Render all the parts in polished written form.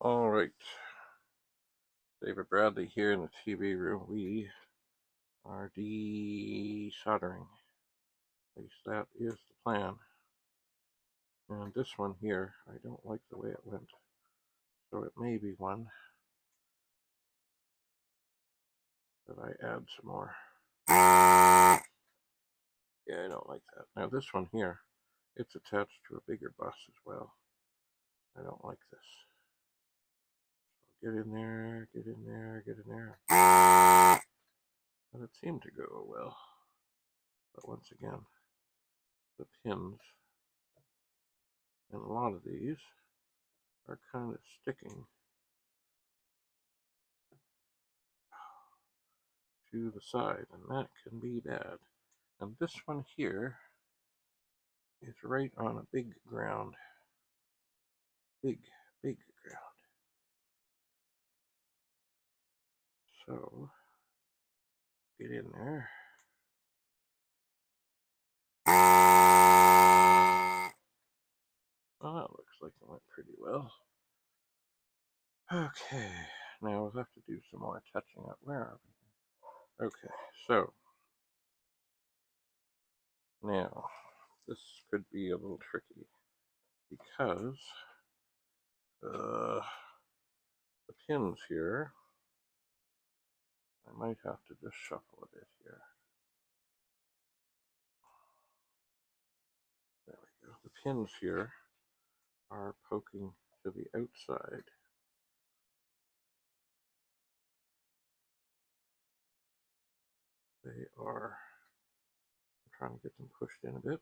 All right, David Bradley here in the TV room. We are desoldering. At least that is the plan. And this one here, I don't like the way it went. So it may be one that I add some more. Yeah, I don't like that. Now this one here, it's attached to a bigger bus as well. I don't like this. So get in there, get in there, get in there. And it seemed to go well. But once again, the pins, and a lot of these are kind of sticking to the side, and that can be bad. And this one here is right on a big ground. Big ground. So, get in there. Well, that looks like it went pretty well. Okay, now we'll have to do some more touching up. Where are we? Okay, so, now, this could be a little tricky, because the pins here, I might have to just shuffle a bit here. There we go. The pins here are poking to the outside. They are, I'm trying to get them pushed in a bit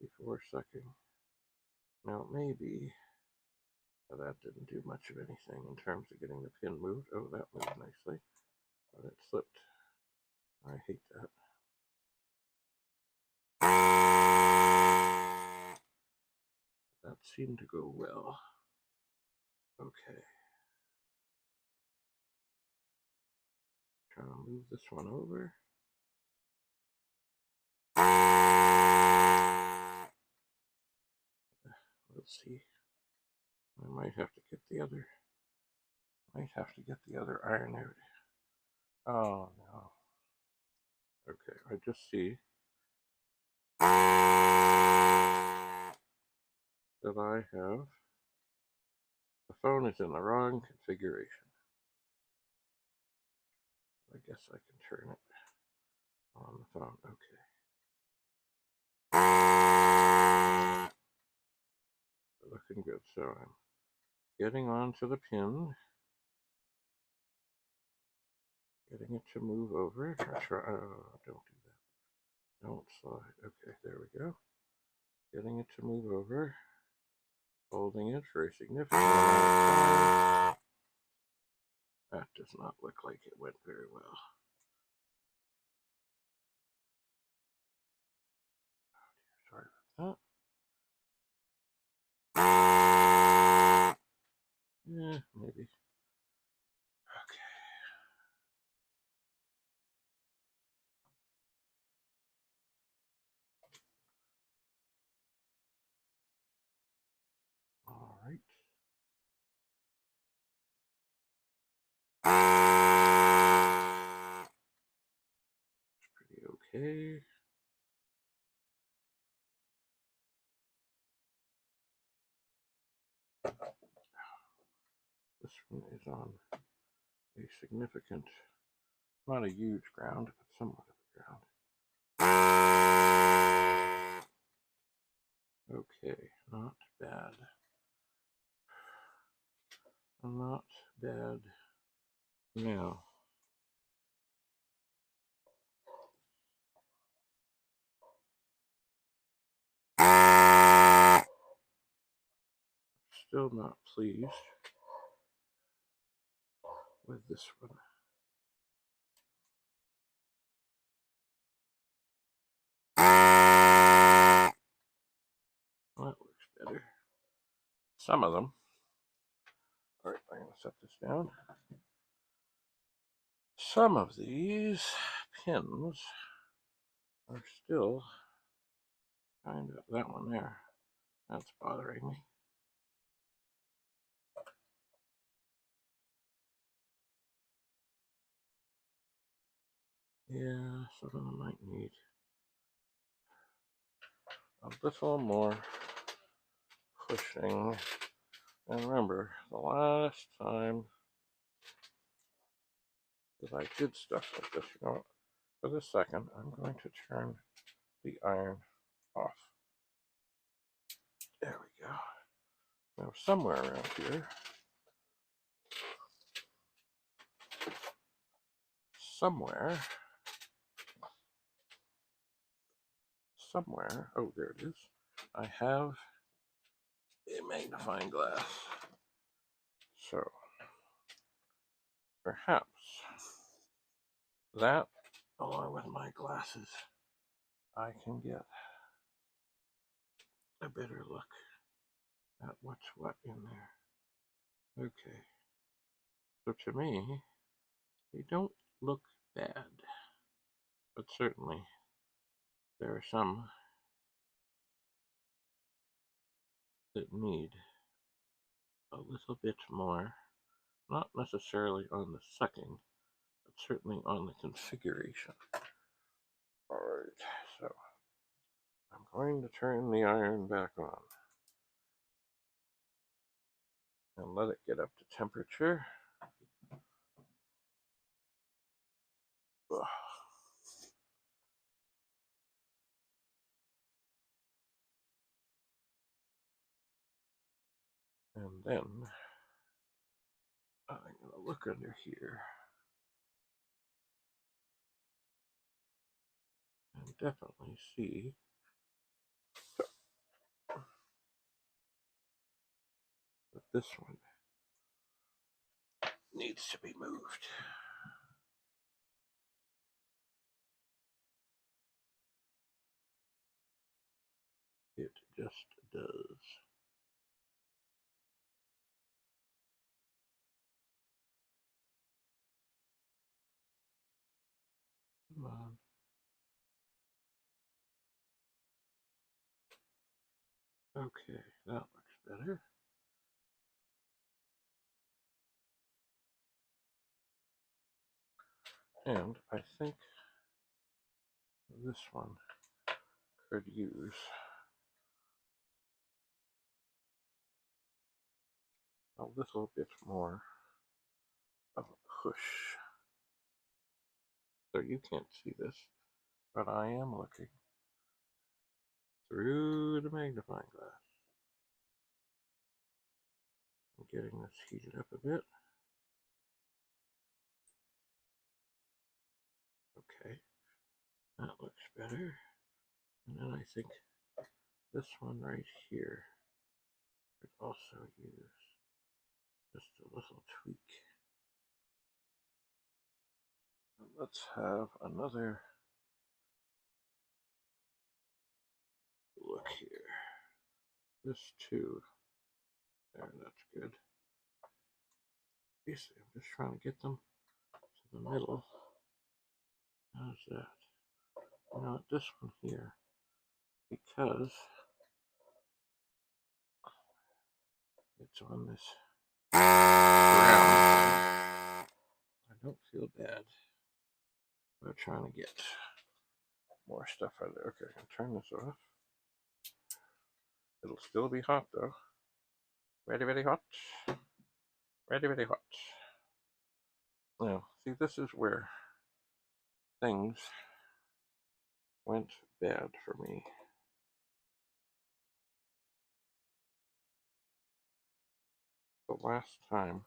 before sucking. Now it may be that didn't do much of anything in terms of getting the pin moved. Oh, that moved nicely, but it slipped. I hate that. That seemed to go well. Okay. Trying to move this one over. Let's see. I might have to get the other iron out. Oh no. Okay, I just see that I have, the phone is in the wrong configuration. I guess I can turn it on the phone. Okay. Looking good. So I'm getting onto the pin, getting it to move over. Oh, don't do that. Don't slide. Okay, there we go. Getting it to move over, holding it for a significant amount of time. That does not look like it went very well. Sorry about that. Yeah, maybe. Okay. All right. It's pretty okay. This one is on a significant, not a huge ground, but somewhat of a ground. Okay, not bad. Not bad. Now, still not pleased with this one. Well, that works better. Some of them. All right, I'm going to set this down. Some of these pins are still kind of, that one there, that's bothering me. Yeah, so then I might need a little more pushing. And remember, the last time that I did stuff like this, you know what? For this second, I'm going to turn the iron off. There we go. Now, somewhere around here, somewhere, oh, there it is. I have a magnifying glass. So, perhaps that, along with my glasses, I can get a better look at what's what in there. Okay. So to me, they don't look bad, but certainly there are some that need a little bit more, not necessarily on the sucking, but certainly on the configuration. Alright, so I'm going to turn the iron back on and let it get up to temperature. Ugh. And then I'm going to look under here and definitely see that this one needs to be moved. It just does. Come on. Okay, that looks better. And I think this one could use a little bit more of a push. So you can't see this, but I am looking through the magnifying glass. I'm getting this heated up a bit. Okay, that looks better. And then I think this one right here could also use just a little tweak. And let's have another look here. This too. There, that's good. Basically, I'm just trying to get them to the middle. How's that? You know, this one here, because it's on this ground, I don't feel bad about trying to get more stuff out of there. Okay, I can turn this off. It'll still be hot though. Very, very hot. Very, very hot. Now, see, this is where things went bad for me. The last time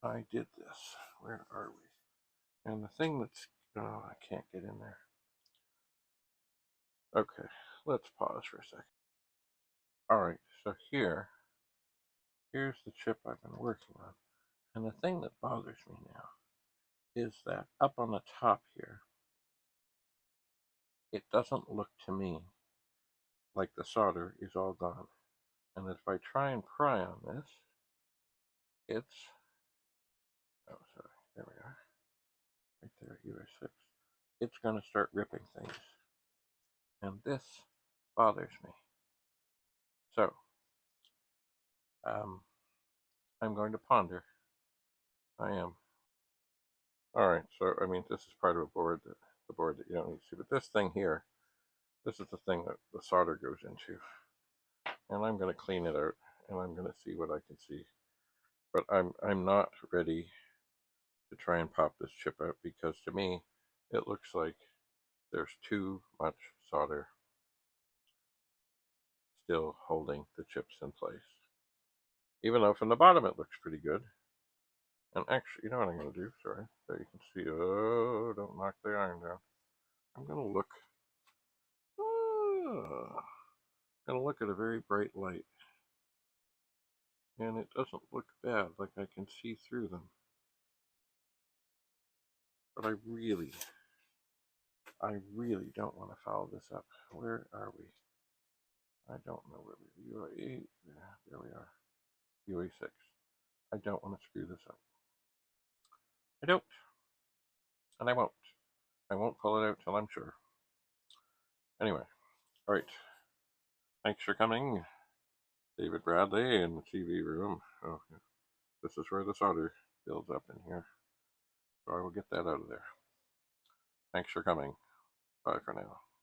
I did this, where are we? And the thing that's, oh, I can't get in there. Okay, let's pause for a second. Alright, so here's the chip I've been working on. And the thing that bothers me now is that up on the top here, it doesn't look to me like the solder is all gone. And if I try and pry on this, it's, oh sorry, there we are, right there, US6. It's going to start ripping things. And this bothers me. So, I'm going to ponder. I am. Alright, so, I mean, this is part of a board, the board that you don't need to see, but this thing here, this is the thing that the solder goes into. And I'm going to clean it out, and I'm going to see what I can see. But I'm not ready to try and pop this chip out, because to me, it looks like there's too much solder still holding the chips in place. Even though from the bottom it looks pretty good. And actually, you know what I'm going to do? Sorry. There you can see. Oh, don't knock the iron down. I'm going to look. Oh, going to look at a very bright light. And it doesn't look bad, like I can see through them. But I really don't want to foul this up. Where are we? I don't know where we are. UA8. Yeah, there we are. UA6. I don't want to screw this up. I don't. And I won't. I won't pull it out till I'm sure. Anyway, all right. Thanks for coming, David Bradley, in the TV room. Oh, yeah. This is where the solder builds up in here. So I will get that out of there. Thanks for coming. Bye for now.